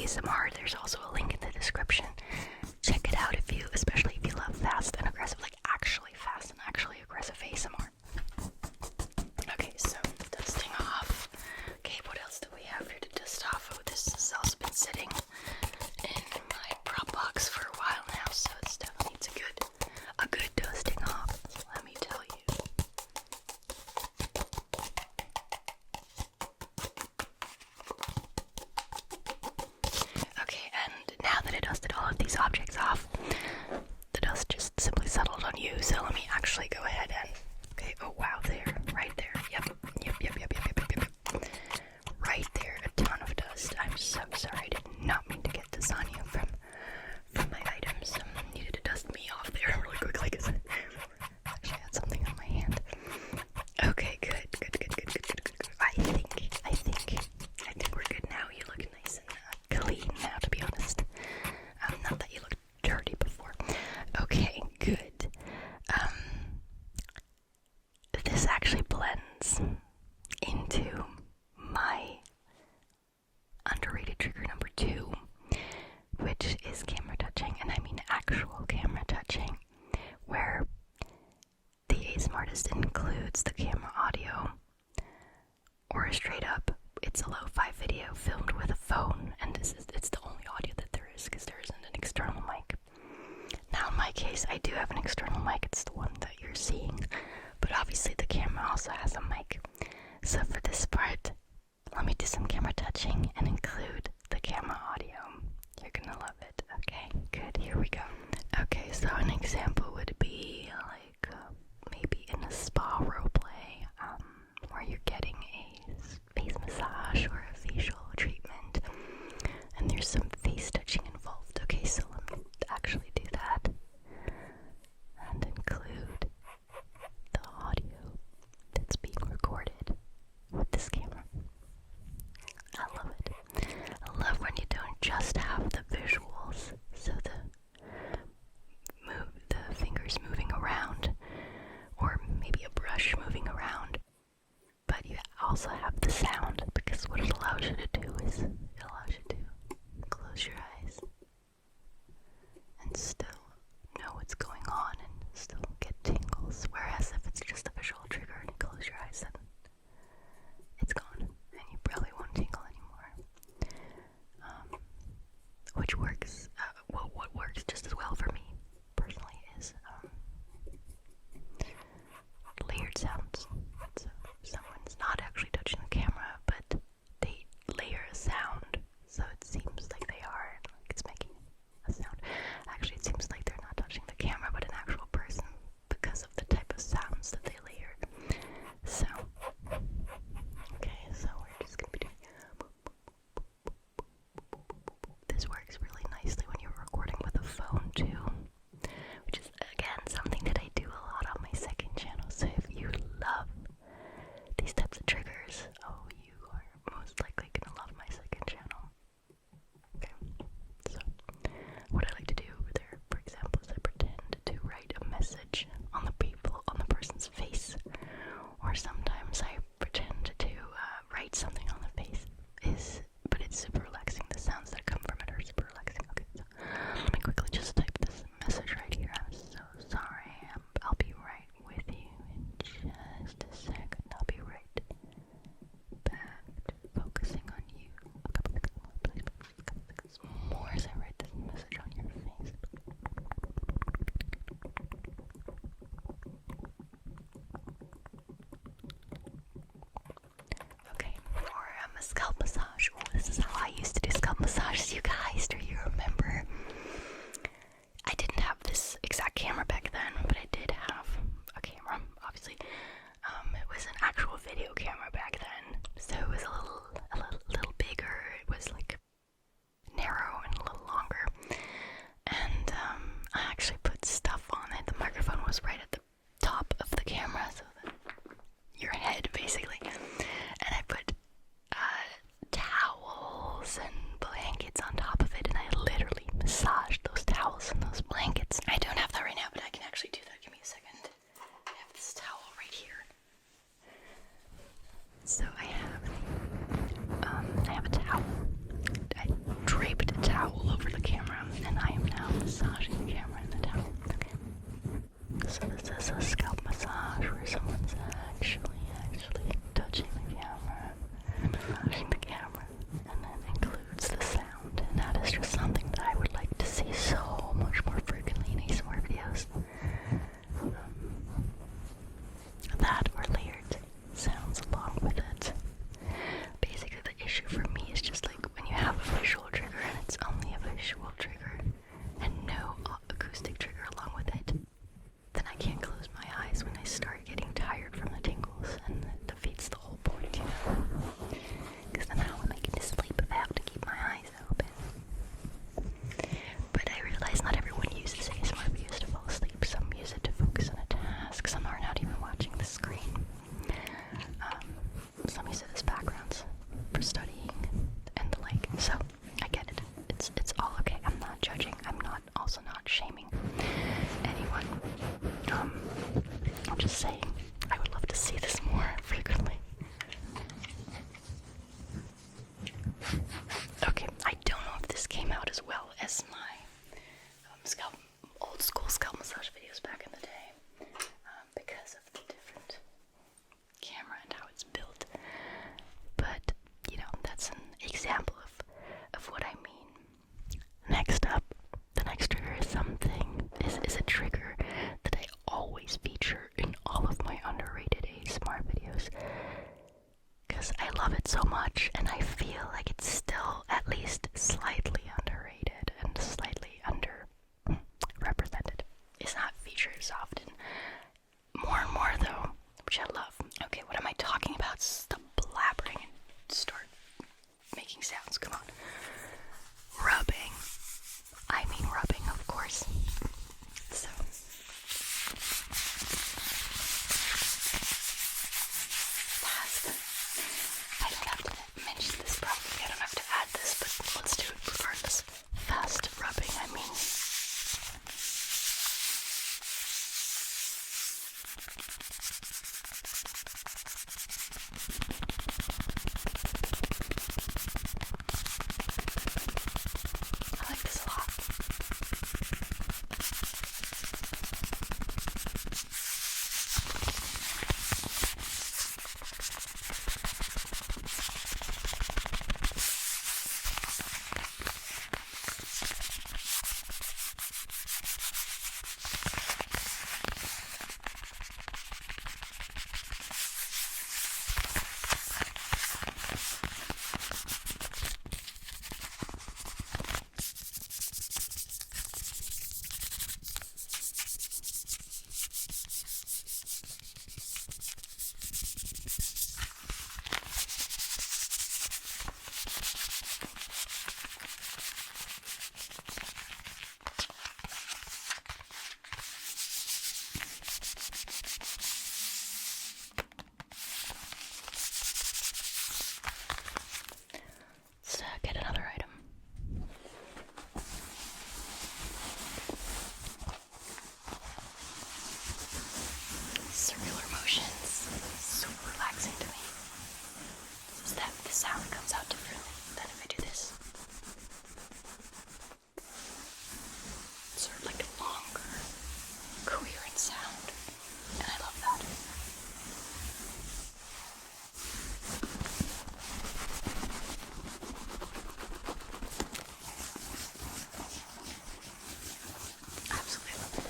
ASMR. There's also a link in the description. Check it out especially if you love fast and aggressive, like actually fast and actually aggressive ASMR. Okay, so dusting off. Okay, what else do we have here to dust off? Oh, this has also been sitting in my prop box for a while now, so it definitely needs a good dusting off, let me tell you. Okay, and now that I dusted all of these objects off, the dust just simply settled on you, so let me actually go ahead and, okay, oh wow, there, right there, yep, right there, a ton of dust. I'm so sorry, I did not mean to get this on you from my items. Needed to dust me off there really quickly because I actually had something on my hand. Okay, good. I think we're good now. You look nice and clean now, to be honest. Not that you looked dirty before. Okay, good. This actually blends into my underrated trigger number 2, which is camera touching, and I mean actual camera touching, where the ASMR artist includes the camera audio, or straight up, it's a lo-fi video filmed with a phone, and it's the only audio that there is, because there isn't an external mic. Now in my case, I do have an external mic, it's the one that you're seeing, but obviously the camera also has a mic. So for this part, let me do some camera touching and include the camera audio. You're gonna love it. Okay, good, here we go. Okay, so an example would be like maybe in a spa roleplay, where you're getting a face massage or a facial treatment, and there's some face touching involved. Okay, so let me actually do that and include the audio that's being recorded with this camera. I love it. I love when you don't just have the visuals, so the fingers moving around, or maybe a brush moving around, but you also have the sound, because what it allows you to do is it allows you to close your eyes and still know what's going on and still get tingles, whereas if it's just a visual trigger and you close your eyes, then it's gone and you probably won't tingle anymore. Which works, what works just as well for me personally is layered sounds. So someone's not actually touching the camera, but they layer a sound, so it seems like they are, and like it's making a sound. Actually, it seems like they're not touching the camera, but an actual person, because of the type of sounds that they layer. So, okay, so we're just gonna be doing. This works really nicely when you're recording with a phone too, which is again something that I do a lot on my second channel. So if you love these types of triggers, oh, you are most likely gonna love my second channel. Okay, so what I like to do over there, for example, is I pretend to write a message on the person's face, or sometimes I pretend to write something on the face. But it's super relaxing. The sounds that come from it are super relaxing. Okay, so let me quickly just type this message right here. I'm so sorry. I'll be right with you in just a second. I'll be right back to focusing on you. A couple seconds more as I write this message on your face. Okay, or a scalp massage. Oh, this is how I used to do scalp massages, you guys. Do you remember? I didn't have this exact camera back then, but I did have a camera, obviously. It was an actual video camera back then, so it was a little bigger. It was like narrow and a little longer, and I actually put stuff on it. The microphone was right at the top of the camera, so that your head basically, and I put towels and blankets on top of it, and I literally massaged those towels and those blankets. I don't have that right now, but I can actually do that. Give me a second. I have this towel right here. So I have a towel. I draped desks and are not even watching the screen. Some use it as backgrounds for studying and the like. So I get it. It's all okay. I'm not judging. I'm also not shaming anyone. I'm just saying I would love to see this more frequently. Okay, I don't know if this came out as well as my old school scalp massage videos back in the day, because of the different camera and how it's built. But that's an example of what I mean. Next up, the next trigger is a trigger that I always feature in all of my underrated ASMR videos, because I love it so much, and I feel like it's still at least slightly underrated and slightly underrepresented. It's not featured as often. More and more though, which I love. Okay, what am I talking about? Stop blabbering and start making sounds. Come on. Rubbing. I mean rubbing, of course. So fast. I don't have to mention this probably. I don't have to add this, but let's do it regardless. Fast rubbing, I mean. I like this a lot. Let's get another item. Circular motions. Super relaxing to me. The sound comes out differently than if I do this. It's sort of like a longer, coherent sound, and I love that. Absolutely love it.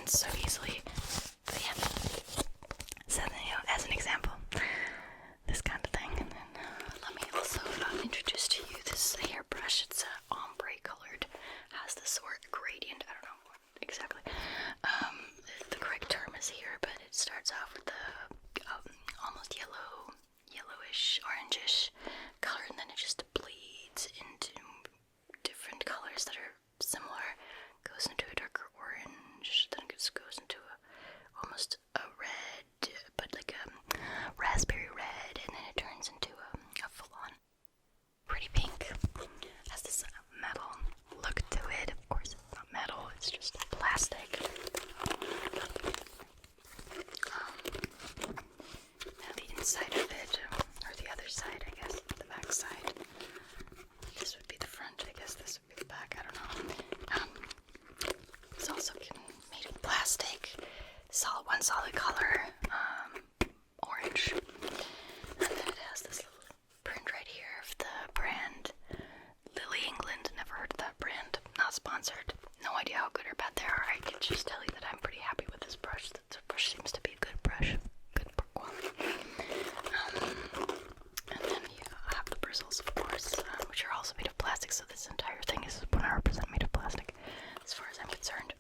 ends so easily. But yeah. So, as an example, this kind of thing. And then let me also introduce to you this hairbrush. It's ombre colored, has this sort of gradient. I don't know what exactly the correct term is here, but it starts off with the almost yellowish, orangish color, and then it just bleeds into different colors that are similar. Goes into a darker orange, then it goes into almost a red, but like a raspberry red, and then it turns into a full-on pretty pink. Has this metal look to it. Of course, it's not metal; it's just plastic. Now the inside of it, or the other side, I guess, the back side. This would be the front. I guess this would be the back. I don't know. It's also made of plastic. One solid color, orange. And then it has this little print right here of the brand Lily England. Never heard of that brand. Not sponsored. No idea how good or bad they are. I can just tell you that I'm pretty happy with this brush. The brush seems to be a good brush. Good quality. And then you have the bristles, of course, which are also made of plastic. So this entire thing is 100% made of plastic, as far as I'm concerned.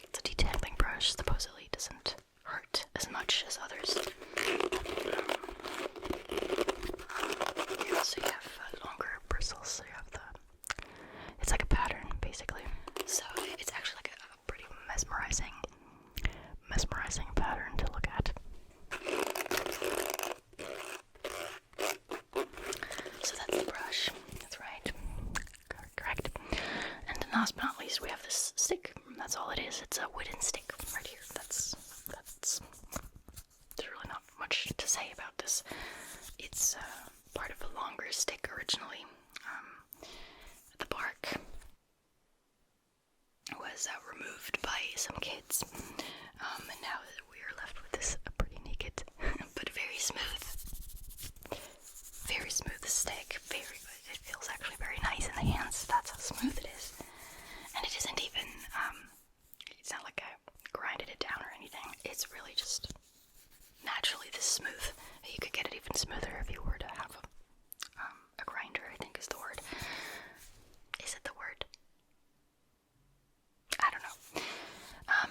It's a detangling brush. Supposedly doesn't hurt as much as others. So you have longer bristles. So you have it's like a pattern, basically. So it's actually like a pretty mesmerizing pattern to look at. So that's the brush. That's right. Correct. And last but not least, we have this stick. That's all it is. It's a wooden stick right here. There's really not much to say about this. It's part of a longer stick originally. The bark was removed by some kids, and now we are left with this pretty naked, but very smooth stick. It feels actually very nice in the hands. That's how smooth it is, and it isn't even. It's not like I grinded it down or anything. It's really just naturally this smooth. You could get it even smoother if you were to have a grinder, I think is the word. Is it the word? I don't know.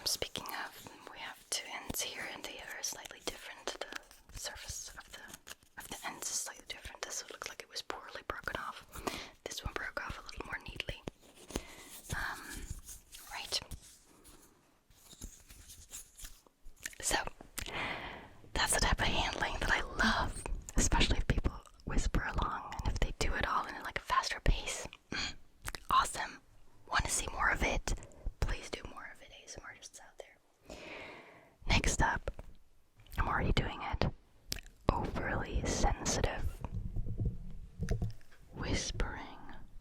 Speaking of, we have two ends here, and they are slightly different. The surface of the ends is slightly different. This one looks like it was poorly broken off. This one broke off a little more neatly. Right. So, that's the type of handling that I love, especially if people whisper along, and if they do it all in like a faster pace. Awesome. Want to see more of it? Please do more of it, ASMR artists out there. Next up, I'm already doing it. Overly sensitive whispering.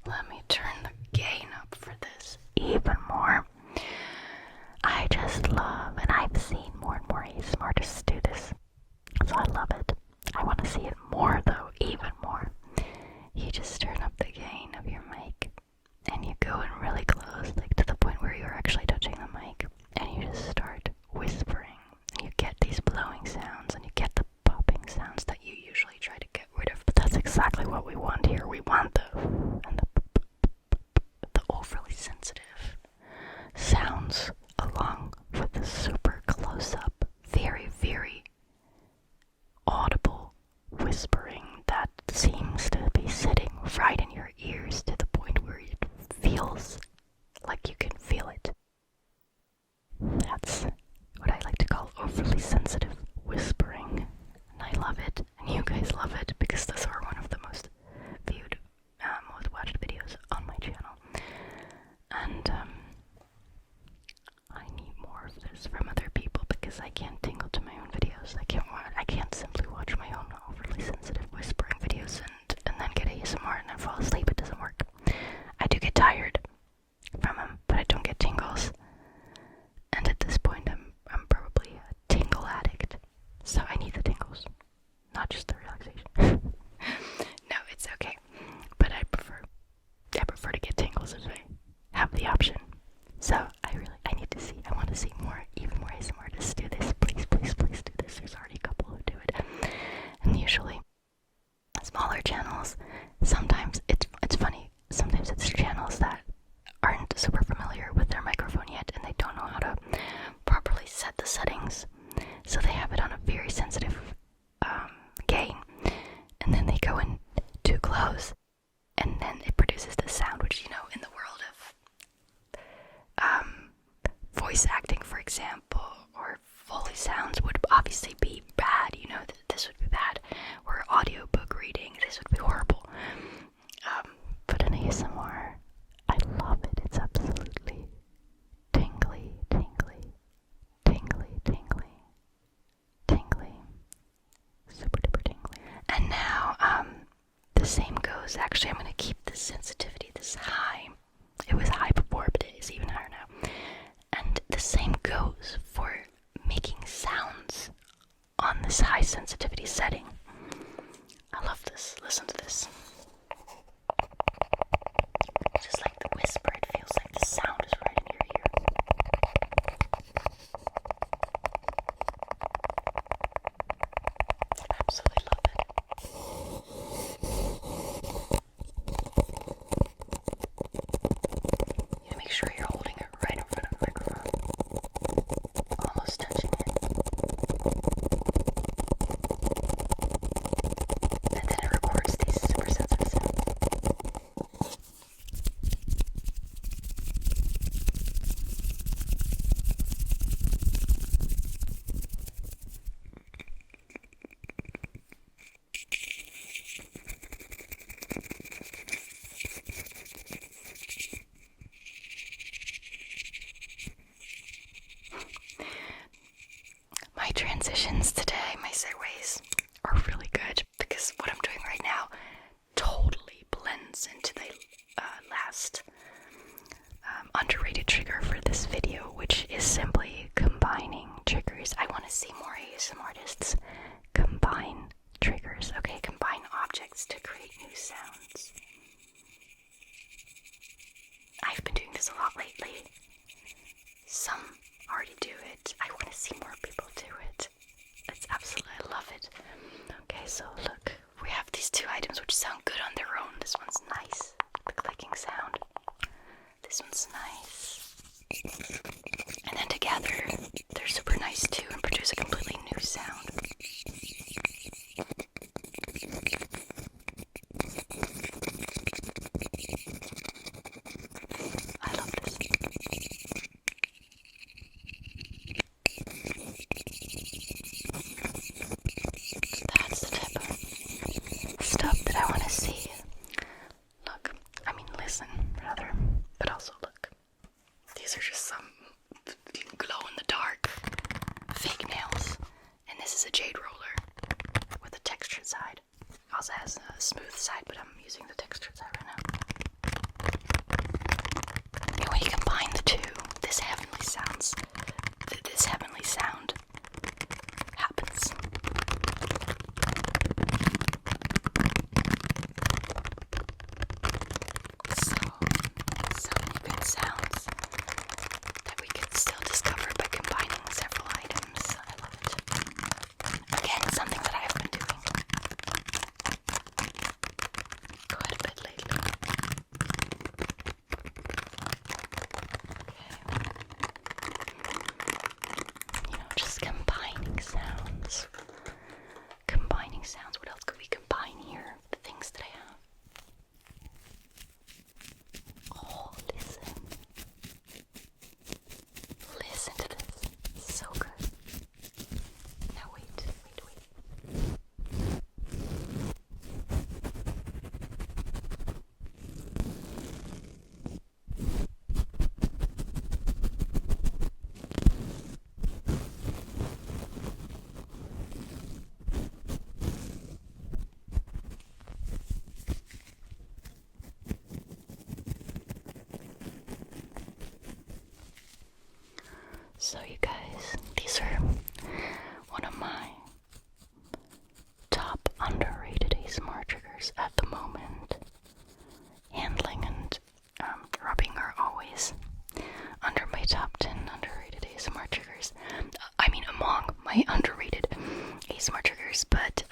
Let me turn the gain up for this even more. I just love, and I've seen more and more ASMR artists do this, so I love it. I want to see it more though, even more. You just turn up the gain of your mic, and you go in really close, like to the point where you're actually touching the mic, and you just start whispering, and you get these blowing sounds, and you get the popping sounds that you usually try to get rid of, but that's exactly what we want here. We want the overly sensitive sounds along with the super close-up, very, very audible whispering that seems to be sitting right in your ears to the point where it feels like you can feel it. That's what I like to call overly sensitive whispering, and I love it, and you guys love it, because those are one of the most viewed, most watched videos on my channel, and I need more of this from other people, because I can't tingle to my own videos. I can't simply watch my own overly sensitive whispering videos and then get ASMR and then fall asleep. It doesn't work. I do get tired from them, but I don't get tingles. And at this point, I'm probably a tingle addict, so I need the tingles, not just the relaxation. No, it's okay, but I prefer to get tingles if I have the So I need to see, I want to see more, even more ASMR artists do this. Please, please, please do this. There's already a couple who do it. And usually, smaller channels, sometimes it's funny, sometimes it's channels that aren't super familiar with their microphone yet and they don't know how to properly set the settings. So they have it on a very sensitive gain, and then they go in too close, and then it produces this sound, which, you know, in the world of voice acting, for example, or Foley sounds would obviously be bad, you know, this would be bad, or audiobook reading, this would be horrible. But in ASMR, I love it. It's absolutely tingly, tingly, tingly, tingly, tingly, super duper tingly. And now, the same goes, actually, I'm going to keep the sensitivity this high. It was high before, but it is even higher now. And the same goes for making sounds on this high sensitivity setting. I love this. Listen to this. Just like the whisper, it feels like the sound is right in your ear. Absolutely love it. You gotta make sure you're holding it right in front of the microphone. Almost touching it. And then it records these super sensitive sounds. My transitions today, my segues, are really good because what I'm doing right now totally blends into the last underrated trigger for this video, which is simply combining triggers. I want to see more ASMR artists combine triggers, okay? Combine objects to create new sounds. I've been doing this a lot lately. Some already do it. I want to see more people do it. It's absolutely, I love it. Okay, so look, we have these two items which sound good on their own. This one's nice, the clicking sound. This one's nice. And then together, they're super nice too and produce a completely new sound. I love this. That's the type of stuff that I want to see. Look, I mean listen, rather, but also look. These are just some glow-in-the-dark fake nails. And this is a jade roller with a textured side. It also has a smooth side, but I'm using the textured side right now. And when you combine the two, this heavenly sound happens. So many good sounds that we could still discover by combining several items. I love it. Again, something that I have been doing quite a bit lately. Okay. You know, just combining sounds. Combining sounds. What else could we combine here? The things that I have. Oh, listen. Listen to this. So good. Now wait. So you guys, these are one of my top underrated ASMR triggers at the moment. Handling and rubbing are always top 10 underrated ASMR triggers. I mean, among my underrated ASMR triggers, but